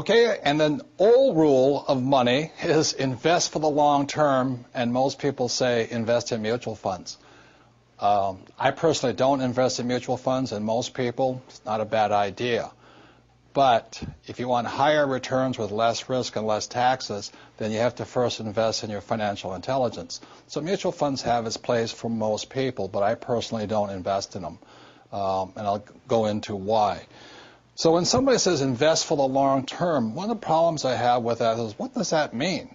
Okay, and then old rule of money is invest for the long term, and most people say invest in mutual funds. I personally don't invest in mutual funds, and most people, it's not a bad idea. But if you want higher returns with less risk and less taxes, then you have to first invest in your financial intelligence. So mutual funds have its place for most people, but I personally don't invest in them. And I'll go into why. So when somebody says invest for the long term, one of the problems I have with that is, what does that mean?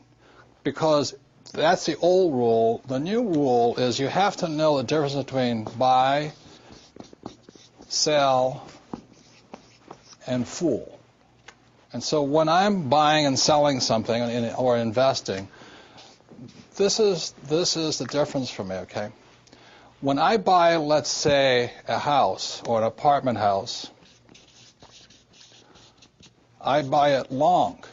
Because that's the old rule. The new rule is you have to know the difference between buy, sell, and fool. And so when I'm buying and selling something or investing, this is the difference for me, okay? When I buy, let's say, a house or an apartment house, I buy it long.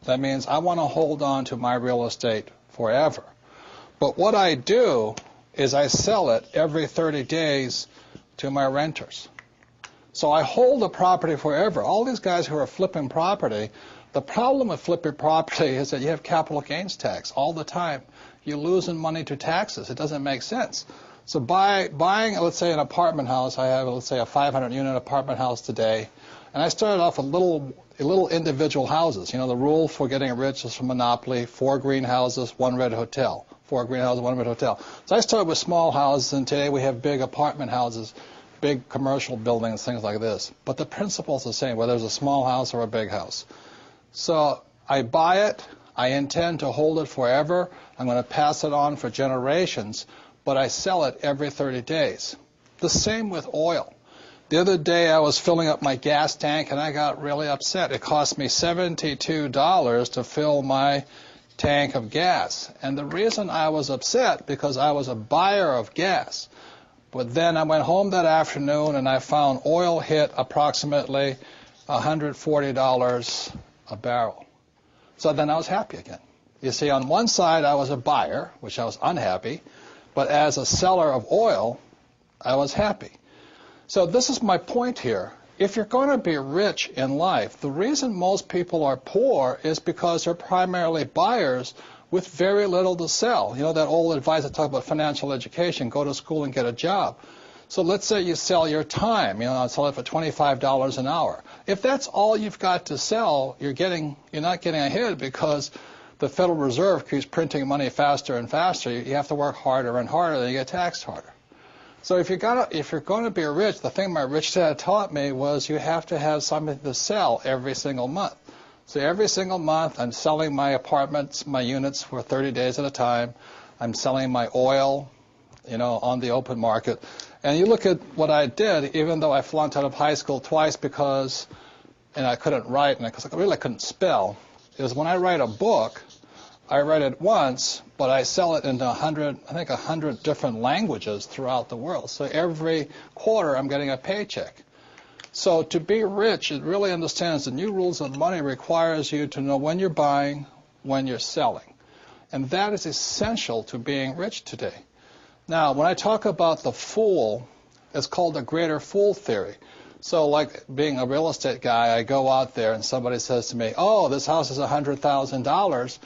That means I want to hold on to my real estate forever. But what I do is I sell it every 30 days to my renters. So I hold the property forever. All these guys who are flipping property, the problem with flipping property is that you have capital gains tax all the time. You're losing money to taxes. It doesn't make sense. So buying, let's say, an apartment house, I have, let's say, a 500-unit apartment house today, and I started off with little individual houses. You know, the rule for getting rich is from Monopoly: 4 greenhouses, 1 red hotel. 4 greenhouses, 1 red hotel. So I started with small houses, and today we have big apartment houses, big commercial buildings, things like this. But the principle is the same, whether it's a small house or a big house. So I buy it. I intend to hold it forever. I'm going to pass it on for generations, but I sell it every 30 days. The same with oil. The other day I was filling up my gas tank and I got really upset. It cost me $72 to fill my tank of gas. And the reason I was upset, because I was a buyer of gas. But then I went home that afternoon and I found oil hit approximately $140 a barrel. So then I was happy again. You see, on one side I was a buyer, which I was unhappy, but as a seller of oil, I was happy. So this is my point here. If you're going to be rich in life, the reason most people are poor is because they're primarily buyers with very little to sell. You know that old advice I talk about financial education: go to school and get a job. So let's say you sell your time, sell it for $25 an hour. If that's all you've got to sell, you're not getting ahead, because the Federal Reserve keeps printing money faster and faster. You have to work harder and harder, then you get taxed harder. So if you're going to be rich, the thing my rich dad taught me was you have to have something to sell every single month. So every single month I'm selling my apartments, my units, for 30 days at a time. I'm selling my oil, on the open market. And you look at what I did, even though I flunked out of high school twice and I couldn't write, and I really couldn't spell, is when I write a book, I write it once, but I sell it into 100 different languages throughout the world. So every quarter I'm getting a paycheck. So to be rich, it really understands the new rules of money requires you to know when you're buying, when you're selling. And that is essential to being rich today. Now, when I talk about the fool, it's called the greater fool theory. So like being a real estate guy, I go out there and somebody says to me, oh, this house is $100,000,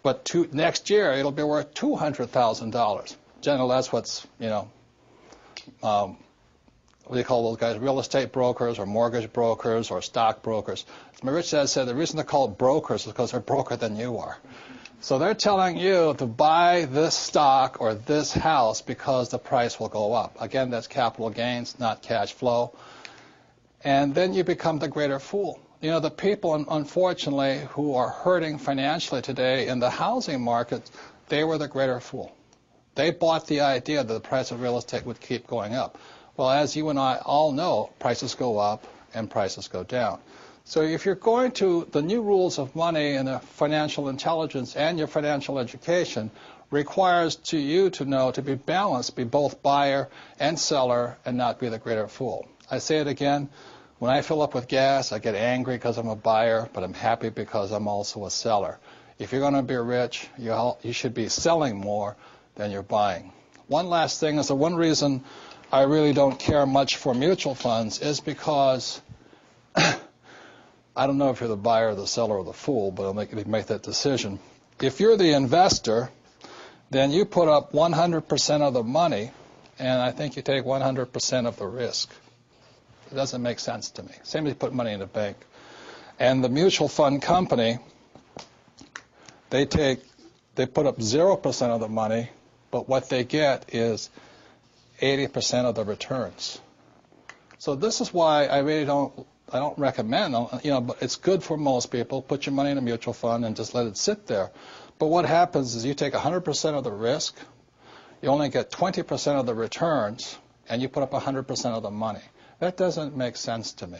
but next year it'll be worth $200,000. Generally, that's what's, what do you call those guys? Real estate brokers or mortgage brokers or stock brokers. As my rich dad said, the reason they're called brokers is because they're broker than you are. So they're telling you to buy this stock or this house because the price will go up. Again, that's capital gains, not cash flow. And then you become the greater fool. The people, unfortunately, who are hurting financially today in the housing market, they were the greater fool. They bought the idea that the price of real estate would keep going up. Well, as you and I all know, prices go up and prices go down. So if you're going to, the new rules of money and the financial intelligence and your financial education requires you to know to be balanced, be both buyer and seller, and not be the greater fool. I say it again, when I fill up with gas, I get angry because I'm a buyer, but I'm happy because I'm also a seller. If you're going to be rich, you should be selling more than you're buying. One last thing is the one reason I really don't care much for mutual funds is because I don't know if you're the buyer, the seller, or the fool, but I'll make that decision. If you're the investor, then you put up 100% of the money, and I think you take 100% of the risk. It doesn't make sense to me. Same as you put money in the bank. And the mutual fund company, they put up 0% of the money, but what they get is 80% of the returns. So this is why I really don't recommend, but it's good for most people. Put your money in a mutual fund and just let it sit there. But what happens is you take 100% of the risk, you only get 20% of the returns, and you put up 100% of the money. That doesn't make sense to me.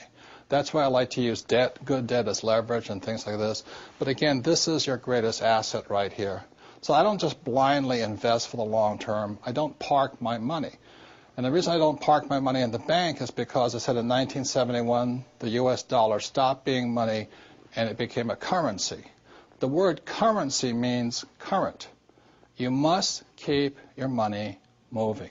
That's why I like to use debt, good debt as leverage and things like this. But again, this is your greatest asset right here. So I don't just blindly invest for the long term. I don't park my money. And the reason I don't park my money in the bank is because I said in 1971, the U.S. dollar stopped being money and it became a currency. The word currency means current. You must keep your money moving.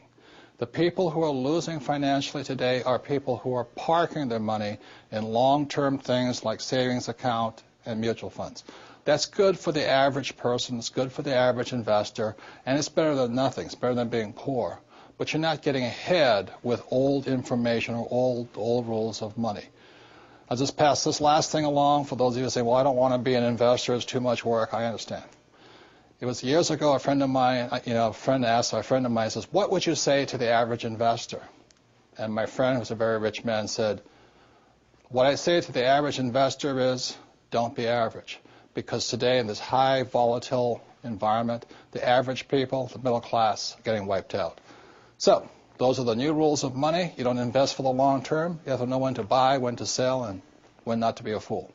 The people who are losing financially today are people who are parking their money in long-term things like savings account and mutual funds. That's good for the average person, it's good for the average investor, and it's better than nothing. It's better than being poor. But you're not getting ahead with old information or old rules of money. I'll just pass this last thing along for those of you who say, well, I don't want to be an investor, it's too much work. I understand. It was years ago, a friend of mine, a friend asked a friend of mine, says, what would you say to the average investor? And my friend, who's a very rich man, said, what I say to the average investor is, don't be average. Because today, in this high volatile environment, the average people, the middle class, are getting wiped out. So, those are the new rules of money. You don't invest for the long term. You have to know when to buy, when to sell, and when not to be a fool.